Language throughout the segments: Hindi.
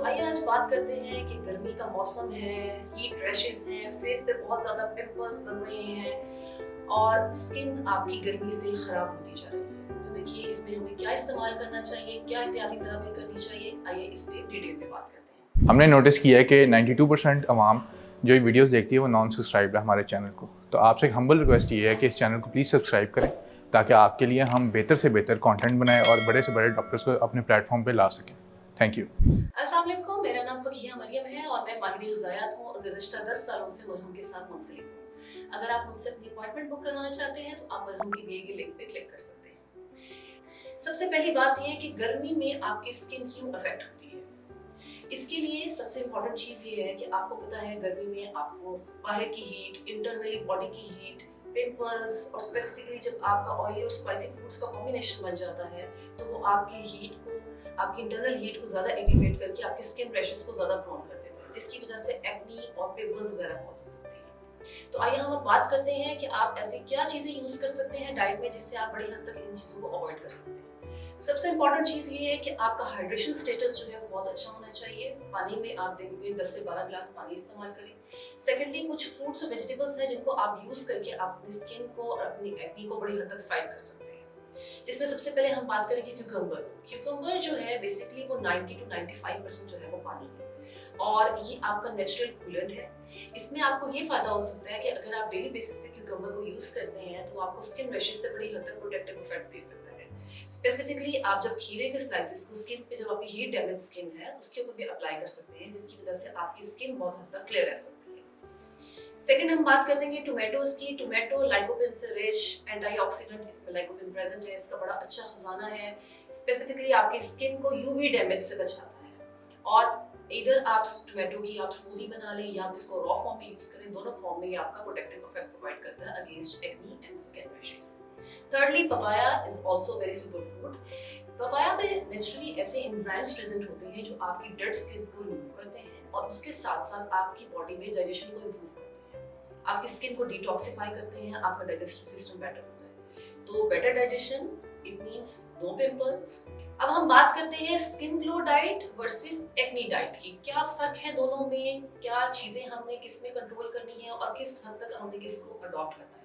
तो आइए आज बात करते हैं कि गर्मी का मौसम है, हीट रैशेस हैं, फेस पे बहुत ज़्यादा पिंपल्स बन रहे हैं और स्किन आपकी गर्मी से खराब होती जा रही है। तो देखिए इसमें हमें क्या इस्तेमाल करना चाहिए, क्या एहतियाती तदाबीर करनी चाहिए, आइए इस पे डिटेल में बात करते हैं। हमने नोटिस किया है कि 92% अवाम जो ये वीडियोस देखती है वो नॉन सब्सक्राइब है हमारे चैनल को। तो आपसे एक हम्बल रिक्वेस्ट ये है कि इस चैनल को प्लीज़ सब्सक्राइब करें ताकि आपके लिए हम बेहतर से बेहतर कंटेंट बनाएं और बड़े से बड़े डॉक्टर्स को अपने प्लेटफॉर्म पे ला सकें। Thank you. अस्सलाम वालेकुम, मेरा नाम फ़कीहा मरियम है और मैं माहिर ग़िज़ायात हूँ और गुज़िश्ता 10 सालों से मरहूम के साथ मुंसलिक हूँ। अगर आप मुझसे अपनी अपॉइंटमेंट बुक करवाना चाहते हैं तो आप मरहूम की दिए गए लिंक पे क्लिक कर सकते हैं। सबसे पहली बात ये है कि गर्मी में आपकी स्किन क्यों अफेक्ट होती है। इसके लिए सबसे इम्पोर्टेंट चीज़ ये है कि आपको पता है गर्मी में आपको बाहर की हीट, इंटरनली बॉडी की हीट, पिंपल्स और स्पेसिफिकली जब आपका ऑयली और स्पाइसी फूड्स का कॉम्बिनेशन बन जाता है तो वो आपकी हीट को, आपकी इंटरनल हीट को ज़्यादा एक्टिवेट करके आपके स्किन रैशेस को ज़्यादा प्रोन कर देता है, जिसकी वजह से एक्नी और पिंपल्स वगैरह कॉज हो सकते हैं। तो आइए हम अब बात करते हैं कि आप ऐसी क्या चीज़ें यूज़ कर सकते हैं डाइट में जिससे आप बड़ी हद तक इन चीज़ों को अवॉइड कर सकते हैं। सबसे इम्पोर्टेंट चीज़ ये है कि आपका हाइड्रेशन स्टेटस जो है वो बहुत अच्छा होना चाहिए। पानी में आप दिन में 10 से 12 ग्लास पानी इस्तेमाल करें। सेकेंडली कुछ फ्रूट्स और वेजिटेबल्स हैं जिनको आप यूज़ करके आप अपनी स्किन को और अपनी एक्नी को बड़ी हद तक फाइट कर सकते हैं। जिसमें सबसे पहले हम बात करेंगे क्यूकम्बर। क्यूकम्बर जो है बेसिकली वो 90 to 95% जो है वो पानी है और ये आपका नेचुरल कूलेंट है। इसमें आपको ये फायदा हो सकता है कि अगर आप डेली बेसिस पे क्यूकम्बर को यूज़ करते हैं तो आपको स्किन रैशेस से बड़ी हद तक प्रोटेक्टिव इफेक्ट दे सकता है। स्पेसिफिकली आप जब खीरे के स्लाइसेस को स्किन पे, जब आपकी हीट डैमेज स्किन है उसके ऊपर भी अप्लाई कर सकते हैं, जिसकी वजह से आपकी स्किन बहुत हद तक क्लियर रह सकती है। सेकंड हम बात कर देंगे टोमेटोज की। टोमेटो लाइकोपिन से रिच एंटीऑक्सीडेंट, इसमें लाइकोपिन प्रेजेंट है, इसका बड़ा अच्छा खजाना है। स्पेसिफिकली आपकी स्किन को यूवी डैमेज से बचाता है और इधर आप टोमेटो की आप स्मूदी बना लें या आप इसको रॉ फॉर्म में यूज करें, दोनों फॉर्म में ये आपका प्रोटेक्टिव इफेक्ट प्रोवाइड करता है against acne and skin rashes. Thirdly, papaya is also very superfood. Papaya में नेचुरली ऐसे एंजाइम्स प्रेजेंट होते हैं जो आपकी डेड स्किन को रिमूव करते हैं और उसके साथ साथ आपकी बॉडी में डाइजेशन को इम्प्रूव करते हैं, आपकी स्किन को डिटॉक्सिफाई करते हैं, आपका डाइजेस्टिव सिस्टम बेटर होता है। तो better digestion it means no pimples. अब हम बात करते हैं skin glow diet versus acne diet की। क्या फर्क है दोनों में, क्या चीजें हमने किस में कंट्रोल करनी है और किस हद तक हमने किसको अडॉप्ट करना है।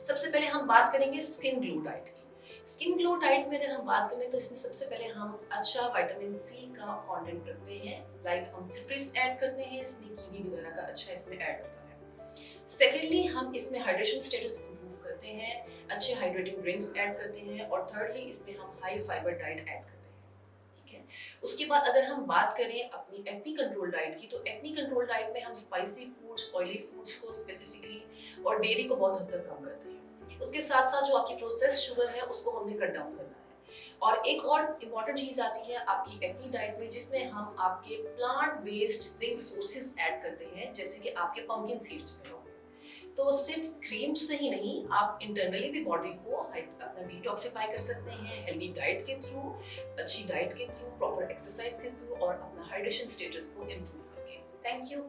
सबसे पहले हम बात करेंगे स्किन ग्लो डाइट की। स्किन ग्लो डाइट में अगर हम बात करें तो इसमें सबसे पहले हम अच्छा विटामिन सी का कंटेंट रखते हैं, लाइक हम सिट्रस ऐड करते हैं, इसमें कीवी वगैरह का अच्छा इसमें ऐड होता है। सेकेंडली हम इसमें हाइड्रेशन स्टेटस इंप्रूव करते हैं, अच्छे हाइड्रेटिंग ड्रिंक्स ऐड करते हैं और थर्डली इसमें हम हाई फाइबर डाइट ऐड करते हैं। ठीक है, उसके बाद अगर हम बात करें अपनी एक्नी कंट्रोल डाइट की, तो एक्नी कंट्रोल डाइट में हम स्पाइसी फूड्स, ऑयली फूड्स को स्पेसिफिकली और डेयरी को बहुत हद तक कम करते हैं। उसके साथ साथ जो आपकी प्रोसेस्ड शुगर है उसको हमने कट डाउन करना है। और एक और इम्पॉर्टेंट चीज आती है आपकी एक्नी डाइट में, जिसमें हम आपके plant based zinc sources add करते हैं, जैसे कि आपके पंपकिन सीड्स में हो। तो सिर्फ क्रीम्स से ही नहीं, आप इंटरनली भी बॉडी को अपना डिटॉक्सिफाई कर सकते हैं हेल्दी डाइट के थ्रू, अच्छी डाइट के थ्रू, प्रॉपर एक्सरसाइज के थ्रू और अपना हाइड्रेशन स्टेटस को इम्प्रूव करके। Thank you.